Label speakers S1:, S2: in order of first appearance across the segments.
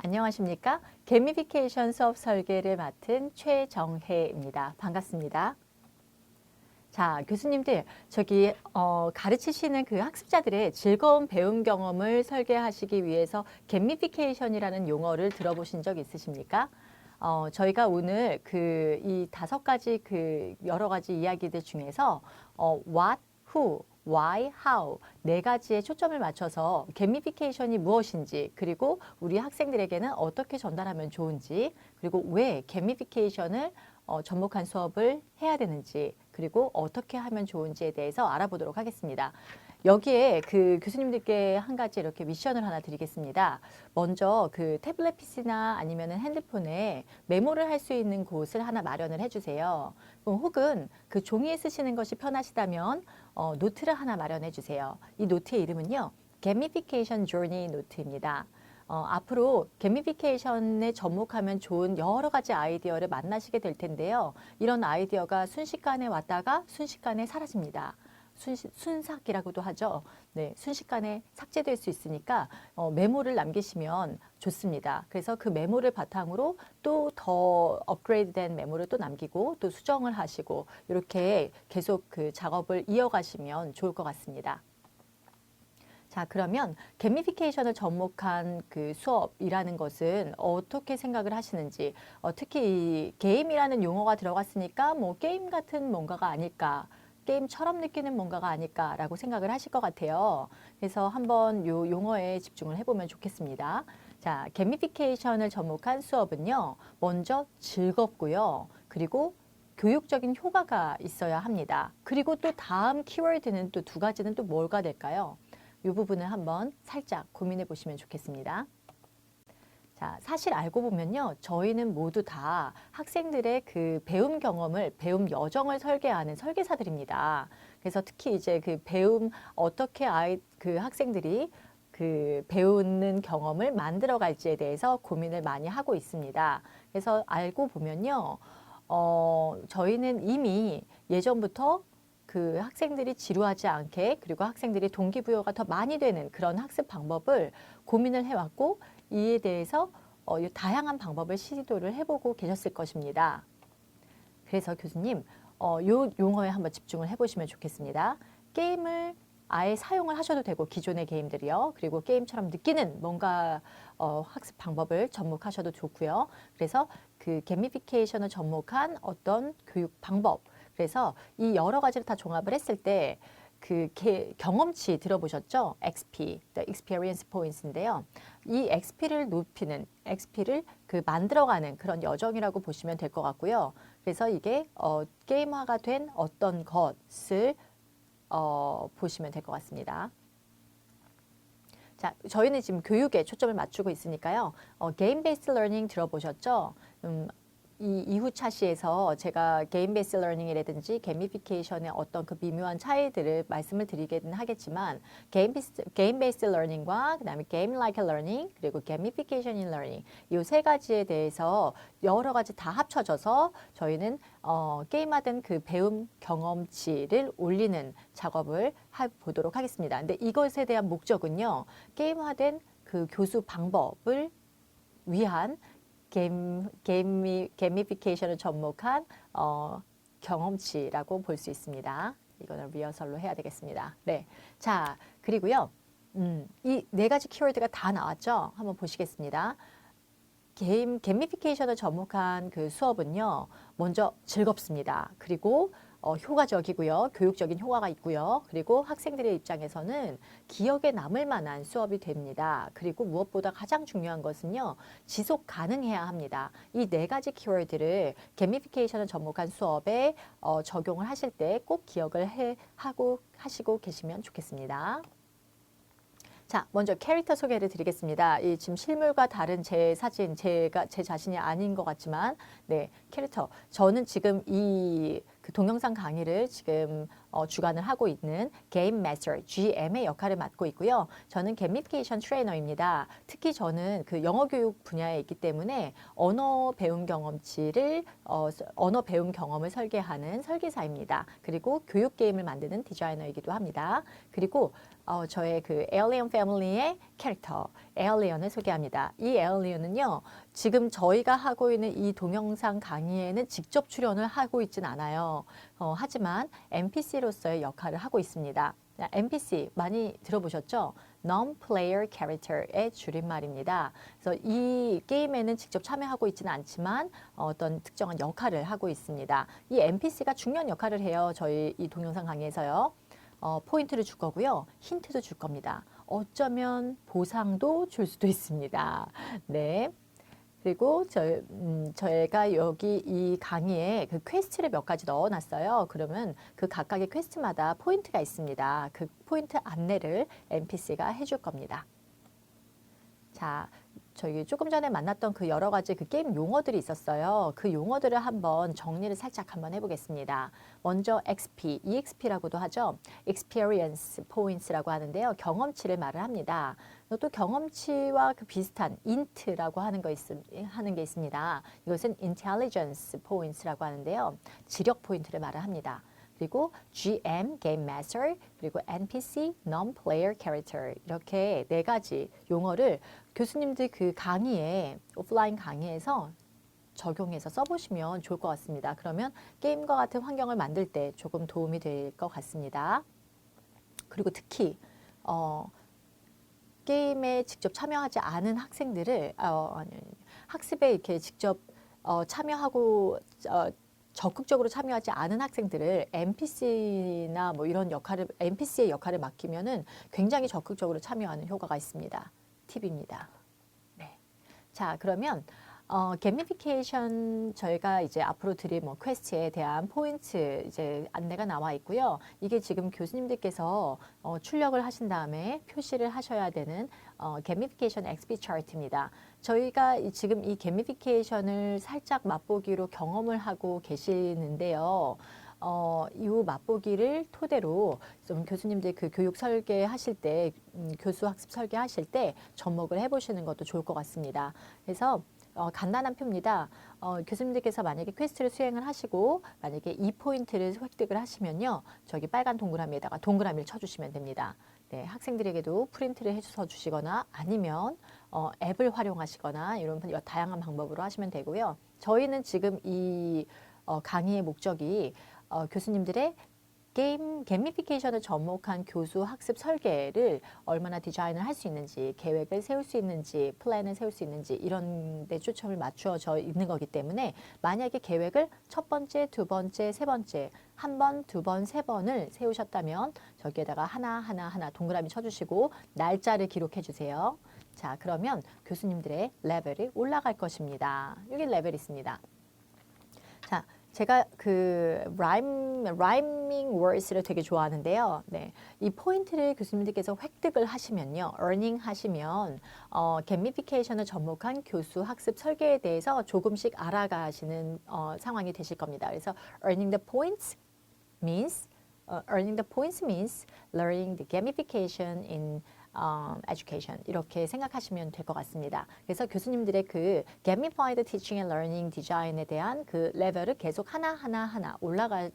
S1: 안녕하십니까? 게미피케이션 수업 설계를 맡은 최정혜입니다. 반갑습니다. 자, 교수님들, 가르치시는 그 학습자들의 즐거운 배움 경험을 설계하시기 위해서 게미피케이션이라는 용어를 들어보신 적 있으십니까? 저희가 오늘 이 5가지 여러 가지 이야기들 중에서 what, who, why, how 4가지에 초점을 맞춰서 게미피케이션이 무엇인지, 그리고 우리 학생들에게는 어떻게 전달하면 좋은지, 그리고 왜 게미피케이션을 접목한 수업을 해야 되는지, 그리고 어떻게 하면 좋은지에 대해서 알아보도록 하겠습니다. 여기에 교수님들께 한 가지 이렇게 미션을 하나 드리겠습니다. 먼저 태블릿 PC나 아니면 핸드폰에 메모를 할 수 있는 곳을 하나 마련을 해주세요. 혹은 종이에 쓰시는 것이 편하시다면 노트를 하나 마련해 주세요. 이 노트의 이름은요, Gamification Journey 노트입니다. 앞으로 게미피케이션에 접목하면 좋은 여러 가지 아이디어를 만나시게 될 텐데요. 이런 아이디어가 순식간에 왔다가 순식간에 사라집니다. 순삭이라고도 하죠. 네, 순식간에 삭제될 수 있으니까 메모를 남기시면 좋습니다. 그래서 그 메모를 바탕으로 또 더 업그레이드된 메모를 또 남기고 또 수정을 하시고 이렇게 계속 작업을 이어가시면 좋을 것 같습니다. 자, 그러면 게미피케이션을 접목한 수업이라는 것은 어떻게 생각을 하시는지, 특히 이 게임이라는 용어가 들어갔으니까 뭐 게임 같은 뭔가가 아닐까, 게임처럼 느끼는 뭔가가 아닐까라고 생각을 하실 것 같아요. 그래서 한번 요 용어에 집중을 해보면 좋겠습니다. 자, 게미피케이션을 접목한 수업은요, 먼저 즐겁고요. 그리고 교육적인 효과가 있어야 합니다. 그리고 또 다음 키워드는 또 2가지는 또 뭐가 될까요? 이 부분을 한번 살짝 고민해 보시면 좋겠습니다. 자, 사실 알고 보면요, 저희는 모두 다 학생들의 배움 경험을, 배움 여정을 설계하는 설계사들입니다. 그래서 특히 이제 어떻게 학생들이 배우는 경험을 만들어 갈지에 대해서 고민을 많이 하고 있습니다. 그래서 알고 보면요, 저희는 이미 예전부터 학생들이 지루하지 않게, 그리고 학생들이 동기부여가 더 많이 되는 그런 학습 방법을 고민을 해왔고, 이에 대해서 다양한 방법을 시도를 해보고 계셨을 것입니다. 그래서 교수님, 요 용어에 한번 집중을 해보시면 좋겠습니다. 게임을 아예 사용을 하셔도 되고, 기존의 게임들이요. 그리고 게임처럼 느끼는 뭔가 학습 방법을 접목하셔도 좋고요. 그래서 게미피케이션을 접목한 어떤 교육 방법, 그래서 이 여러 가지를 다 종합을 했을 때 경험치 들어보셨죠? XP, The Experience Points인데요. 이 XP를 높이는, XP를 만들어가는 그런 여정이라고 보시면 될 것 같고요. 그래서 이게 게임화가 된 어떤 것을 보시면 될 것 같습니다. 자, 저희는 지금 교육에 초점을 맞추고 있으니까요. 게임 베이스 러닝 들어보셨죠? 이 이후 차시에서 제가 게임 베이스 러닝이라든지 게미피케이션의 어떤 미묘한 차이들을 말씀을 드리긴 하겠지만, 게임 베이스 러닝과 그다음에 게임 라이크 러닝, 그리고 게미피케이션 인 러닝, 이 3가지에 대해서 여러 가지 다 합쳐져서 저희는 게임화된 배움 경험치를 올리는 작업을 해보도록 하겠습니다. 근데 이것에 대한 목적은요, 게임화된 교수 방법을 위한 게미피케이션을 접목한 경험치라고 볼 수 있습니다. 이거는 리허설로 해야 되겠습니다. 네. 자, 그리고요. 이 4가지 키워드가 다 나왔죠? 한번 보시겠습니다. 게미피케이션을 접목한 수업은요, 먼저 즐겁습니다. 그리고 효과적이고요. 교육적인 효과가 있고요. 그리고 학생들의 입장에서는 기억에 남을 만한 수업이 됩니다. 그리고 무엇보다 가장 중요한 것은요, 지속 가능해야 합니다. 이 4가지 키워드를 게미피케이션을 접목한 수업에 적용을 하실 때 꼭 기억을 하시고 계시면 좋겠습니다. 자, 먼저 캐릭터 소개를 드리겠습니다. 이 지금 실물과 다른 제 사진, 제 자신이 아닌 것 같지만, 네, 캐릭터. 저는 지금 이 동영상 강의를 지금 주관을 하고 있는 게임 마스터, GM의 역할을 맡고 있고요. 저는 게미피케이션 트레이너입니다. 특히 저는 영어 교육 분야에 있기 때문에 언어 배움 경험을 설계하는 설계사입니다. 그리고 교육 게임을 만드는 디자이너이기도 합니다. 그리고 저의 그 에얼리언 패밀리의 캐릭터 에얼리언을 소개합니다. 이 에얼리언은요, 지금 저희가 하고 있는 이 동영상 강의에는 직접 출연을 하고 있진 않아요. 하지만 NPC로서의 역할을 하고 있습니다. NPC 많이 들어보셨죠? Non-Player Character의 줄임말입니다. 그래서 이 게임에는 직접 참여하고 있지는 않지만 어떤 특정한 역할을 하고 있습니다. 이 NPC가 중요한 역할을 해요. 저희 이 동영상 강의에서요. 포인트를 줄 거고요. 힌트도 줄 겁니다. 어쩌면 보상도 줄 수도 있습니다. 네. 그리고 저희가 여기 이 강의에 그 퀘스트를 몇 가지 넣어놨어요. 그러면 그 각각의 퀘스트마다 포인트가 있습니다. 그 포인트 안내를 NPC가 해줄 겁니다. 자, 저희 조금 전에 만났던 그 여러 가지 그 게임 용어들이 있었어요. 그 용어들을 한번 정리를 살짝 한번 해보겠습니다. 먼저 XP, EXP라고도 하죠. Experience Points라고 하는데요. 경험치를 말을 합니다. 또 경험치와 그 비슷한 INT라고 하는 게 있습니다. 이것은 Intelligence Points라고 하는데요. 지력 포인트를 말을 합니다. 그리고 GM, Game Master, 그리고 NPC, Non-Player Character 이렇게 네 가지 용어를 교수님들 그 강의에 오프라인 강의에서 적용해서 써보시면 좋을 것 같습니다. 그러면 게임과 같은 환경을 만들 때 조금 도움이 될 것 같습니다. 그리고 특히 게임에 직접 참여하지 않은 학생들을 학습에 이렇게 직접 참여하고 적극적으로 참여하지 않은 학생들을 NPC나 뭐 이런 NPC의 역할을 맡기면은 굉장히 적극적으로 참여하는 효과가 있습니다. 팁입니다. 네. 자, 그러면 게미피케이션 저희가 이제 앞으로 드릴 뭐 퀘스트에 대한 포인트 이제 안내가 나와 있고요. 이게 지금 교수님들께서 출력을 하신 다음에 표시를 하셔야 되는 게미피케이션 XP 차트입니다. 저희가 지금 이 게미피케이션을 살짝 맛보기로 경험을 하고 계시는데요. 이 맛보기를 토대로 좀 교수님들 그 교육 설계하실 때, 교수 학습 설계하실 때 접목을 해보시는 것도 좋을 것 같습니다. 그래서 간단한 표입니다. 교수님들께서 만약에 퀘스트를 수행을 하시고 만약에 이 포인트를 획득을 하시면요. 저기 빨간 동그라미에다가 동그라미를 쳐주시면 됩니다. 네, 학생들에게도 프린트를 해서 주시거나 아니면 앱을 활용하시거나 이런 다양한 방법으로 하시면 되고요. 저희는 지금 이 강의의 목적이 교수님들의 게이미피케이션을 접목한 교수 학습 설계를 얼마나 디자인을 할 수 있는지, 계획을 세울 수 있는지, 플랜을 세울 수 있는지 이런 데 초점을 맞추어져 있는 거기 때문에 만약에 계획을 첫 번째, 두 번째, 세 번째, 한 번, 두 번, 세 번을 세우셨다면 저기에다가 하나 동그라미 쳐주시고 날짜를 기록해 주세요. 자, 그러면 교수님들의 레벨이 올라갈 것입니다. 여기 레벨이 있습니다. 자, 제가 그 rhyming words를 되게 좋아하는데요. 네, 이 포인트를 교수님들께서 획득을 하시면요, earning 하시면 gamification을 접목한 교수 학습 설계에 대해서 조금씩 알아가시는 상황이 되실 겁니다. 그래서 earning the points means learning the gamification in education 이렇게 생각하시면 될 것 같습니다. 그래서 교수님들의 그 gamified teaching and learning 디자인에 대한 그 레벨을 계속 하나 올라가는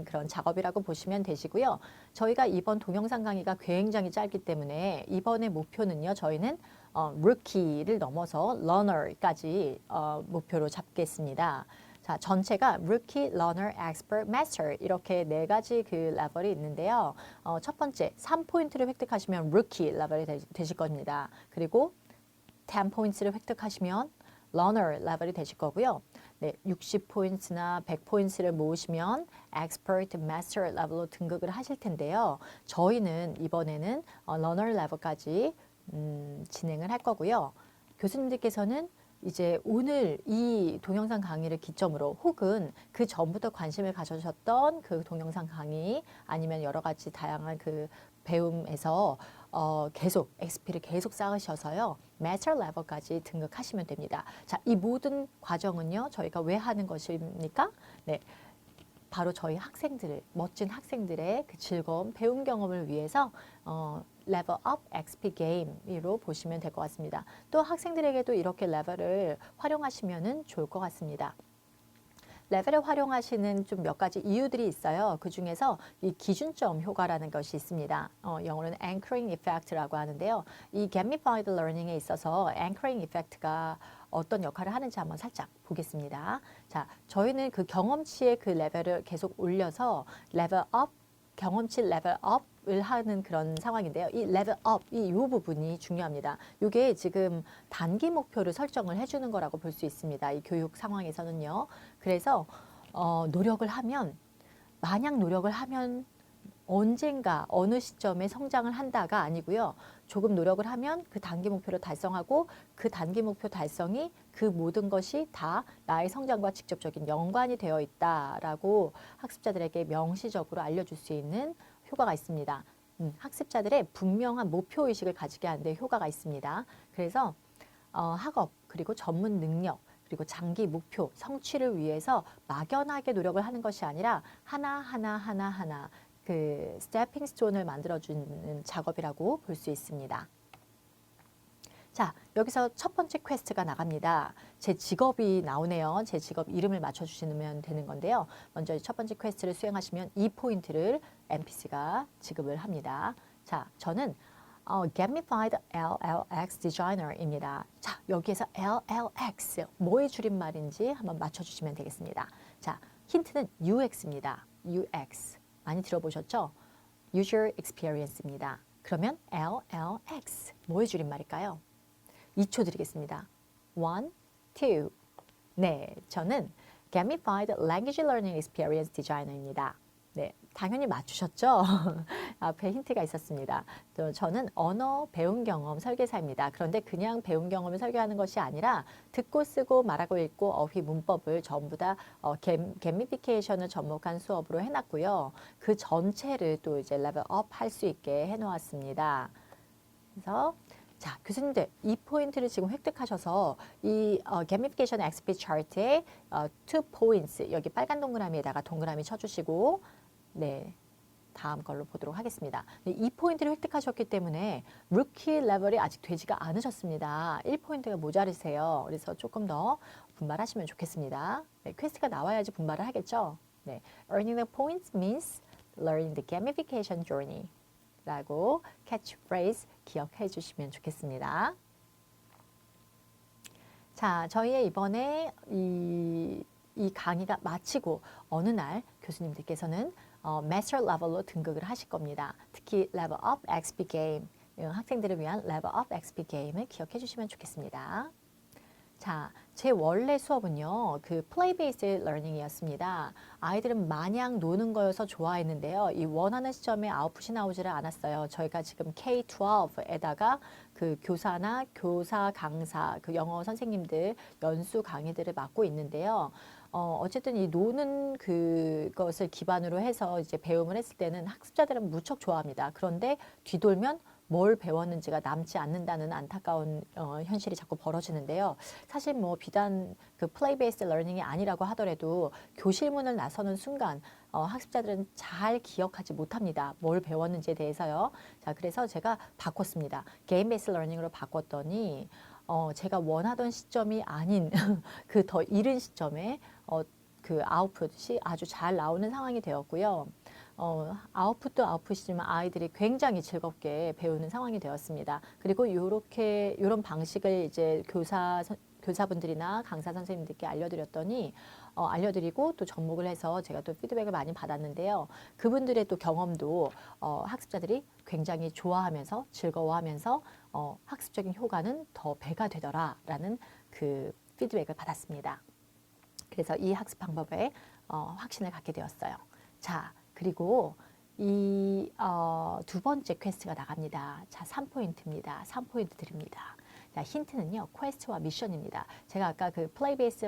S1: 그런 작업이라고 보시면 되시고요. 저희가 이번 동영상 강의가 굉장히 짧기 때문에 이번의 목표는요. 저희는 rookie를 넘어서 learner까지 목표로 잡겠습니다. 자, 전체가 Rookie, Learner, Expert, Master 이렇게 네 가지 그 레벨이 있는데요. 첫 번째, 3포인트를 획득하시면 Rookie 레벨이 되실 겁니다. 그리고 10포인트를 획득하시면 Learner 레벨이 되실 거고요. 네, 60포인트나 100포인트를 모으시면 Expert, Master 레벨로 등극을 하실 텐데요. 저희는 이번에는 Learner 레벨까지 진행을 할 거고요. 교수님들께서는 이제 오늘 이 동영상 강의를 기점으로 혹은 그 전부터 관심을 가져주셨던 그 동영상 강의 아니면 여러 가지 다양한 그 배움에서 계속 XP를 계속 쌓으셔서요. 마스터 레벨까지 등극하시면 됩니다. 자, 이 모든 과정은요. 저희가 왜 하는 것입니까? 네. 바로 저희 학생들을, 멋진 학생들의 그 즐거운 배움 경험을 위해서 레벨 업 XP 게임으로 보시면 될 것 같습니다. 또 학생들에게도 이렇게 레벨을 활용하시면 좋을 것 같습니다. 레벨을 활용하시는 좀 몇 가지 이유들이 있어요. 그 중에서 이 기준점 효과라는 것이 있습니다. 영어로는 anchoring effect라고 하는데요. 이 gamified learning에 있어서 anchoring effect가 어떤 역할을 하는지 한번 살짝 보겠습니다. 자, 저희는 그 경험치의 그 레벨을 계속 올려서 레벨업, 경험치 레벨업을 하는 그런 상황인데요. 이 레벨업, 이 부분이 중요합니다. 이게 지금 단기 목표를 설정을 해주는 거라고 볼 수 있습니다. 이 교육 상황에서는요. 그래서 노력을 하면, 마냥 노력을 하면 언젠가 어느 시점에 성장을 한다가 아니고요. 조금 노력을 하면 그 단기 목표를 달성하고 그 단기 목표 달성이 그 모든 것이 다 나의 성장과 직접적인 연관이 되어 있다라고 학습자들에게 명시적으로 알려줄 수 있는 효과가 있습니다. 학습자들의 분명한 목표의식을 가지게 하는데 효과가 있습니다. 그래서 학업 그리고 전문 능력 그리고 장기 목표 성취를 위해서 막연하게 노력을 하는 것이 아니라 하나 그 스태핑 스톤을 만들어주는 작업이라고 볼 수 있습니다. 자, 여기서 첫 번째 퀘스트가 나갑니다. 제 직업이 나오네요. 제 직업 이름을 맞춰주시면 되는 건데요. 먼저 첫 번째 퀘스트를 수행하시면 2포인트를 NPC가 지급을 합니다. 자, 저는 Gamified LLX Designer입니다. 자, 여기에서 LLX, 뭐의 줄임말인지 한번 맞춰주시면 되겠습니다. 자, 힌트는 UX입니다. UX. 많이 들어보셨죠? User Experience입니다. 그러면 LLX, 뭐의 줄임말일까요? 2초 드리겠습니다. 1, 2. 네, 저는 Gamified Language Learning Experience Designer입니다. 네, 당연히 맞추셨죠? 앞에 힌트가 있었습니다. 저는 언어 배운 경험 설계사입니다. 그런데 그냥 배운 경험을 설계하는 것이 아니라 듣고 쓰고 말하고 읽고 어휘 문법을 전부 다 게미피케이션을 접목한 수업으로 해놨고요. 그 전체를 또 이제 레벨업 할 수 있게 해놓았습니다. 그래서 자, 교수님들 이 포인트를 지금 획득하셔서 이 게미피케이션 XP 차트에 2 points 여기 빨간 동그라미에다가 동그라미 쳐주시고 네, 다음 걸로 보도록 하겠습니다. 네, 2포인트를 획득하셨기 때문에 루키 레벨이 아직 되지가 않으셨습니다. 1포인트가 모자르세요. 그래서 조금 더 분발하시면 좋겠습니다. 네, 퀘스트가 나와야지 분발을 하겠죠. 네, Earning the points means learning the gamification journey 라고 캐치프레이즈 기억해 주시면 좋겠습니다. 자, 저희의 이번에 이 강의가 마치고 어느 날 교수님들께서는 마스터 레벨로 등극을 하실 겁니다. 특히 레벨 업 XP 게임, 학생들을 위한 레벨 업 XP 게임을 기억해 주시면 좋겠습니다. 자, 제 원래 수업은요, 그 플레이 베이스 러닝이었습니다. 아이들은 마냥 노는 거여서 좋아했는데요. 이 원하는 시점에 아웃풋이 나오지를 않았어요. 저희가 지금 K-12에다가 그 교사나 교사 강사, 그 영어 선생님들 연수 강의들을 맡고 있는데요. 어쨌든 이 노는 그것을 기반으로 해서 이제 배움을 했을 때는 학습자들은 무척 좋아합니다. 그런데 뒤돌면 뭘 배웠는지가 남지 않는다는 안타까운 현실이 자꾸 벌어지는데요. 사실 뭐 비단 그 플레이 베이스 러닝이 아니라고 하더라도 교실문을 나서는 순간 학습자들은 잘 기억하지 못합니다. 뭘 배웠는지에 대해서요. 자, 그래서 제가 바꿨습니다. 게임 베이스 러닝으로 바꿨더니 제가 원하던 시점이 아닌 그 더 이른 시점에 그 아웃풋이 아주 잘 나오는 상황이 되었고요. 아웃풋도 아웃풋이지만 아이들이 굉장히 즐겁게 배우는 상황이 되었습니다. 그리고 요런 방식을 이제 교사분들이나 강사 선생님들께 알려드렸더니 알려드리고 또 접목을 해서 제가 또 피드백을 많이 받았는데요. 그분들의 또 경험도 학습자들이 굉장히 좋아하면서 즐거워하면서 학습적인 효과는 더 배가 되더라라는 그 피드백을 받았습니다. 그래서 이 학습 방법에 확신을 갖게 되었어요. 자, 그리고 이 두 번째 퀘스트가 나갑니다. 자, 3포인트입니다. 3포인트 드립니다. 자, 힌트는요, 퀘스트와 미션입니다. 제가 아까 그 플레이 베이스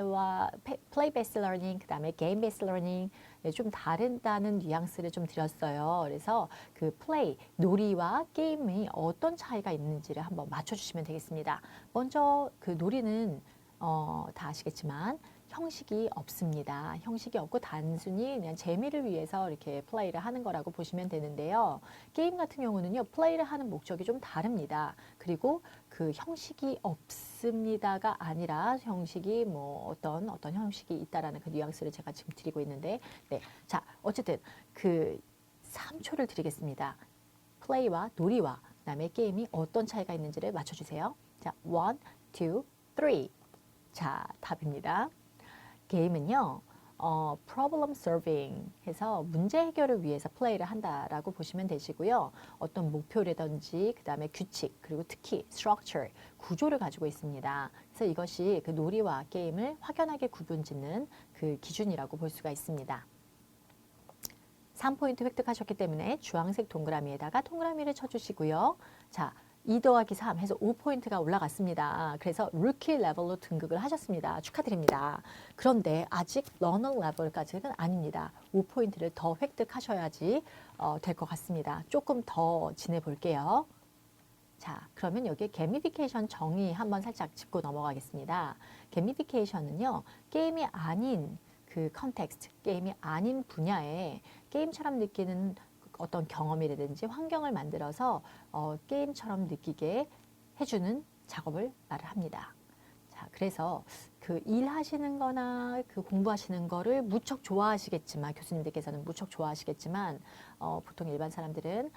S1: 러닝, 그 다음에 게임 베이스 러닝 좀 다른다는 뉘앙스를 좀 드렸어요. 그래서 그 플레이, 놀이와 게임이 어떤 차이가 있는지를 한번 맞춰주시면 되겠습니다. 먼저 그 놀이는 다 아시겠지만 형식이 없습니다. 형식이 없고 단순히 그냥 재미를 위해서 이렇게 플레이를 하는 거라고 보시면 되는데요. 게임 같은 경우는요, 플레이를 하는 목적이 좀 다릅니다. 그리고 그 형식이 없습니다가 아니라 형식이 뭐 어떤 형식이 있다라는 그 뉘앙스를 제가 지금 드리고 있는데, 네. 자, 어쨌든 그 3초를 드리겠습니다. 플레이와 놀이와 그다음에 게임이 어떤 차이가 있는지를 맞춰주세요. 자, 1, 2, 3. 자, 답입니다. 게임은요, problem solving 해서 문제 해결을 위해서 플레이를 한다라고 보시면 되시고요. 어떤 목표라든지 그다음에 규칙 그리고 특히 structure 구조를 가지고 있습니다. 그래서 이것이 그 놀이와 게임을 확연하게 구분짓는 그 기준이라고 볼 수가 있습니다. 3포인트 획득하셨기 때문에 주황색 동그라미에다가 동그라미를 쳐주시고요. 자, 2 더하기 3 해서 5포인트가 올라갔습니다. 그래서 루키 레벨로 등극을 하셨습니다. 축하드립니다. 그런데 아직 러너 레벨까지는 아닙니다. 5포인트를 더 획득하셔야지 될 것 같습니다. 조금 더 지내볼게요. 자, 그러면 여기에 게미피케이션 정의 한번 살짝 짚고 넘어가겠습니다. 게미피케이션은요, 게임이 아닌 그 컨텍스트, 게임이 아닌 분야에 게임처럼 느끼는 어떤 경험이라든지 환경을 만들어서 게임처럼 느끼게 해주는 작업을 말을 합니다. 자, 그래서 그 일하시는 거나 그 공부하시는 거를 무척 좋아하시겠지만, 교수님들께서는 무척 좋아하시겠지만, 보통 일반 사람들은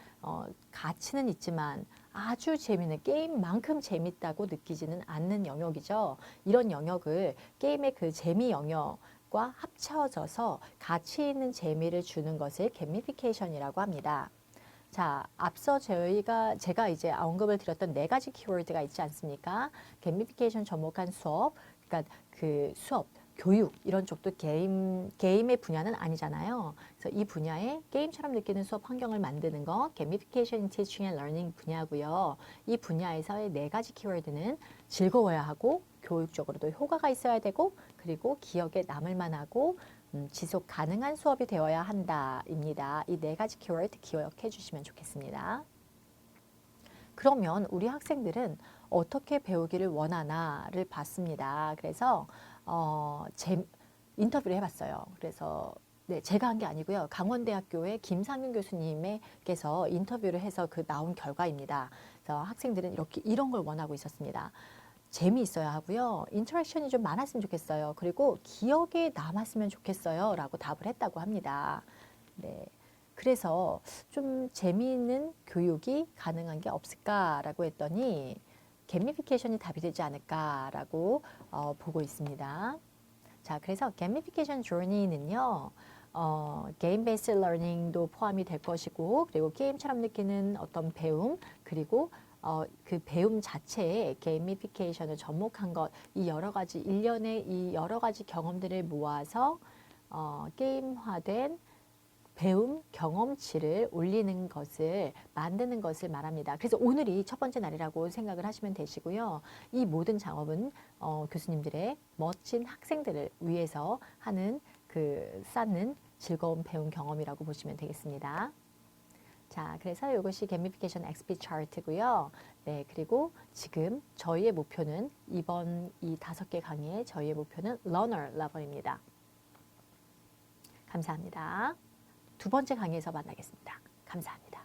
S1: 가치는 있지만 아주 재미있는 게임만큼 재밌다고 느끼지는 않는 영역이죠. 이런 영역을 게임의 그 재미 영역과 합쳐져서 가치 있는 재미를 주는 것을 게미피케이션이라고 합니다. 자, 앞서 제가 이제 언급을 드렸던 4가지 키워드가 있지 않습니까? 게미피케이션 접목한 수업, 그러니까 그 수업, 교육 이런 쪽도 게임의 분야는 아니잖아요. 그래서 이 분야에 게임처럼 느끼는 수업 환경을 만드는 거, 게미피케이션 티칭 앤 러닝 분야고요. 이 분야에서의 4가지 키워드는 즐거워야 하고, 교육적으로도 효과가 있어야 되고, 그리고 기억에 남을 만하고, 지속 가능한 수업이 되어야 한다입니다. 이 4가지 키워드 기억해 주시면 좋겠습니다. 그러면 우리 학생들은 어떻게 배우기를 원하나를 봤습니다. 그래서 인터뷰를 해봤어요. 그래서 네, 제가 한 게 아니고요. 강원대학교의 김상윤 교수님께서 인터뷰를 해서 그 나온 결과입니다. 그래서 학생들은 이런 걸 원하고 있었습니다. 재미있어야 하고요. 인터랙션이 좀 많았으면 좋겠어요. 그리고 기억에 남았으면 좋겠어요. 라고 답을 했다고 합니다. 네. 그래서 좀 재미있는 교육이 가능한 게 없을까라고 했더니 게미피케이션이 답이 되지 않을까라고 보고 있습니다. 자, 그래서 게미피케이션 journey는요. 게임 베이스 러닝도 포함이 될 것이고, 그리고 게임처럼 느끼는 어떤 배움, 그리고 그 배움 자체에 게이미피케이션을 접목한 것, 이 여러 가지 일련의 이 여러 가지 경험들을 모아서 게임화된 배움 경험치를 올리는 것을 만드는 것을 말합니다. 그래서 오늘이 첫 번째 날이라고 생각을 하시면 되시고요. 이 모든 작업은 교수님들의 멋진 학생들을 위해서 하는 그 쌓는 즐거운 배움 경험이라고 보시면 되겠습니다. 자, 그래서 이것이 게미피케이션 XP 차트고요. 네, 그리고 지금 저희의 목표는 이번 이 5개 강의의 저희의 목표는 러너 레벨입니다. 감사합니다. 두 번째 강의에서 만나겠습니다. 감사합니다.